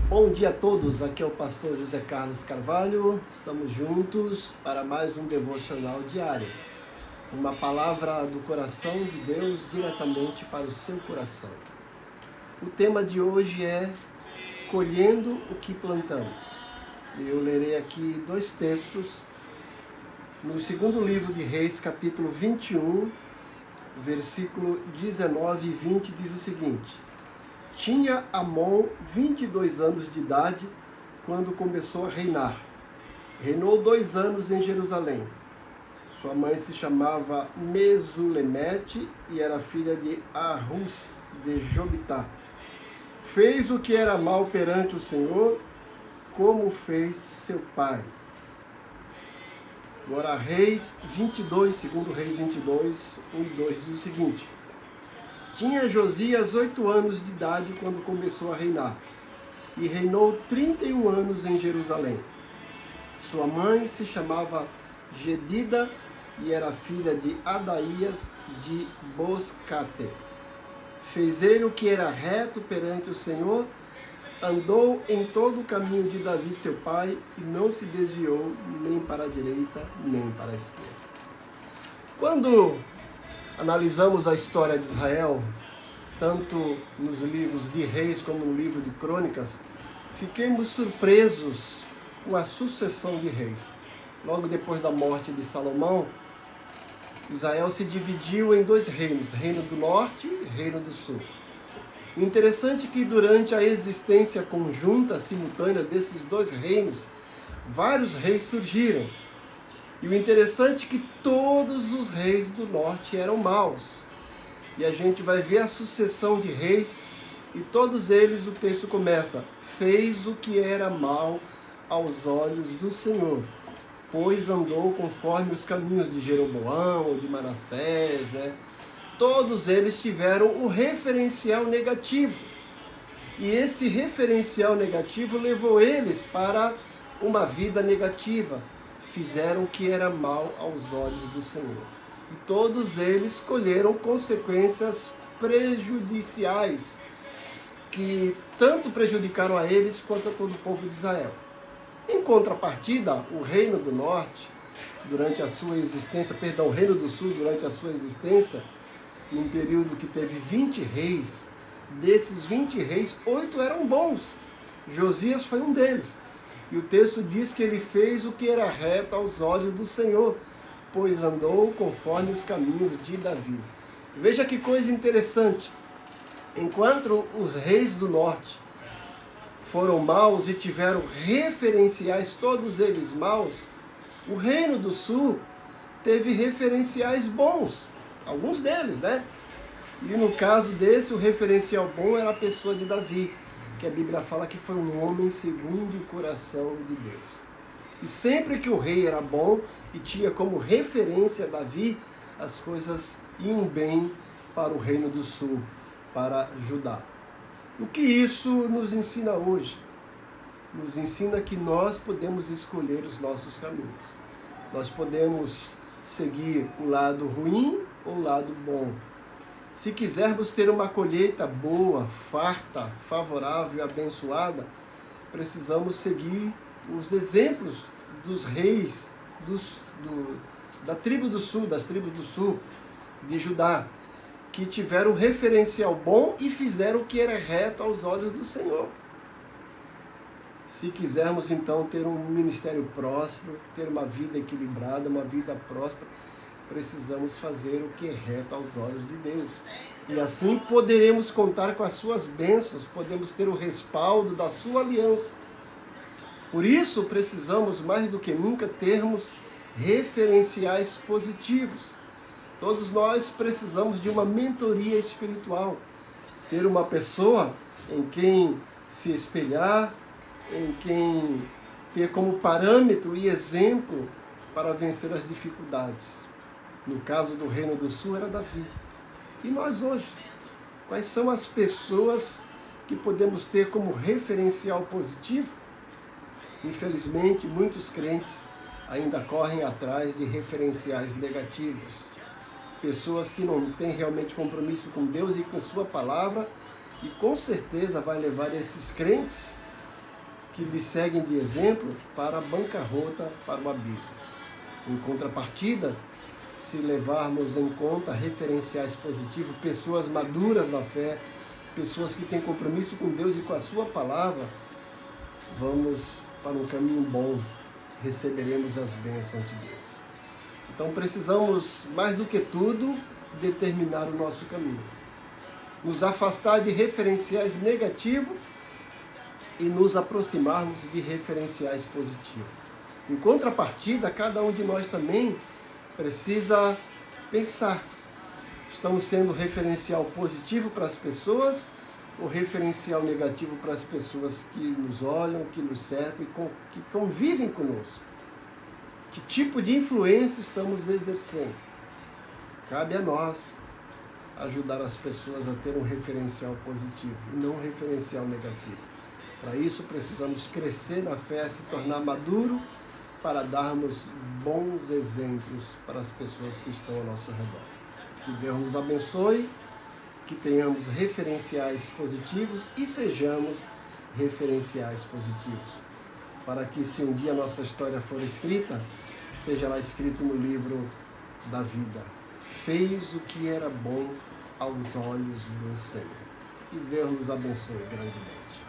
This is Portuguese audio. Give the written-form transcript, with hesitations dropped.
Bom dia a todos, aqui é o pastor José Carlos Carvalho, estamos juntos para mais um devocional diário. Uma palavra do coração de Deus diretamente para o seu coração. O tema de hoje é colhendo o que plantamos. Eu lerei aqui dois textos. No segundo livro de Reis, capítulo 21, versículo 19 e 20, diz o seguinte: Tinha Amon 22 anos de idade quando começou a reinar. Reinou 2 anos em Jerusalém. Sua mãe se chamava Mesulemete e era filha de Arrus de Jobitá. Fez o que era mal perante o Senhor, como fez seu pai. Agora Reis 22, segundo Reis 22, 1 e 2, diz o seguinte: Tinha Josias 8 anos de idade quando começou a reinar, e reinou 31 anos em Jerusalém. Sua mãe se chamava Gedida e era filha de Adaías de Boscate. Fez ele o que era reto perante o Senhor, andou em todo o caminho de Davi seu pai, e não se desviou nem para a direita, nem para a esquerda. Quando analisamos a história de Israel, tanto nos livros de Reis como no livro de Crônicas, fiquemos surpresos com a sucessão de reis. Logo depois da morte de Salomão, Israel se dividiu em 2 reinos, Reino do Norte e Reino do Sul. O interessante é que durante a existência conjunta, simultânea desses 2 reinos, vários reis surgiram. E o interessante é que todos os reis do norte eram maus. E a gente vai ver a sucessão de reis, e todos eles, o texto começa: fez o que era mal aos olhos do Senhor, pois andou conforme os caminhos de Jeroboão ou de Manassés, Todos eles tiveram um referencial negativo. E esse referencial negativo levou eles para uma vida negativa. Fizeram o que era mal aos olhos do Senhor. E todos eles colheram consequências prejudiciais, que tanto prejudicaram a eles quanto a todo o povo de Israel. Em contrapartida, o Reino do Norte, durante a sua existência, o Reino do Sul, durante a sua existência, em um período que teve 20 reis, desses 20 reis, 8 eram bons. Josias foi um deles. E o texto diz que ele fez o que era reto aos olhos do Senhor, pois andou conforme os caminhos de Davi. Veja que coisa interessante. Enquanto os reis do norte foram maus e tiveram referenciais, todos eles maus, o reino do sul teve referenciais bons. Alguns deles, E no caso desse, o referencial bom era a pessoa de Davi, que a Bíblia fala que foi um homem segundo o coração de Deus. E sempre que o rei era bom e tinha como referência Davi, as coisas iam bem para o reino do sul, para Judá. O que isso nos ensina hoje? Nos ensina que nós podemos escolher os nossos caminhos. Nós podemos seguir o lado ruim ou o lado bom. Se quisermos ter uma colheita boa, farta, favorável e abençoada, precisamos seguir os exemplos dos reis da tribo do sul, das tribos do sul, de Judá, que tiveram um referencial bom e fizeram o que era reto aos olhos do Senhor. Se quisermos então ter um ministério próspero, ter uma vida equilibrada, uma vida próspera, precisamos fazer o que é reto aos olhos de Deus. E assim poderemos contar com as suas bênçãos, podemos ter o respaldo da sua aliança. Por isso precisamos mais do que nunca termos referenciais positivos. Todos nós precisamos de uma mentoria espiritual, ter uma pessoa em quem se espelhar, em quem ter como parâmetro e exemplo para vencer as dificuldades. No caso do Reino do Sul era Davi. E nós hoje? Quais são as pessoas que podemos ter como referencial positivo? Infelizmente, muitos crentes ainda correm atrás de referenciais negativos. Pessoas que não têm realmente compromisso com Deus e com sua palavra, e com certeza vai levar esses crentes que lhe seguem de exemplo para a bancarrota, para o abismo. Em contrapartida, se levarmos em conta referenciais positivos, pessoas maduras na fé, pessoas que têm compromisso com Deus e com a sua palavra, vamos para um caminho bom, receberemos as bênçãos de Deus. Então precisamos, mais do que tudo, determinar o nosso caminho. Nos afastar de referenciais negativos e nos aproximarmos de referenciais positivos. Em contrapartida, cada um de nós também precisa pensar. Estamos sendo referencial positivo para as pessoas ou referencial negativo para as pessoas que nos olham, que nos cercam e que convivem conosco? Que tipo de influência estamos exercendo? Cabe a nós ajudar as pessoas a ter um referencial positivo e não um referencial negativo. Para isso precisamos crescer na fé, se tornar maduro para darmos bons exemplos para as pessoas que estão ao nosso redor. Que Deus nos abençoe, que tenhamos referenciais positivos e sejamos referenciais positivos, para que se um dia a nossa história for escrita, esteja lá escrito no livro da vida: fez o que era bom aos olhos do Senhor. Que Deus nos abençoe grandemente.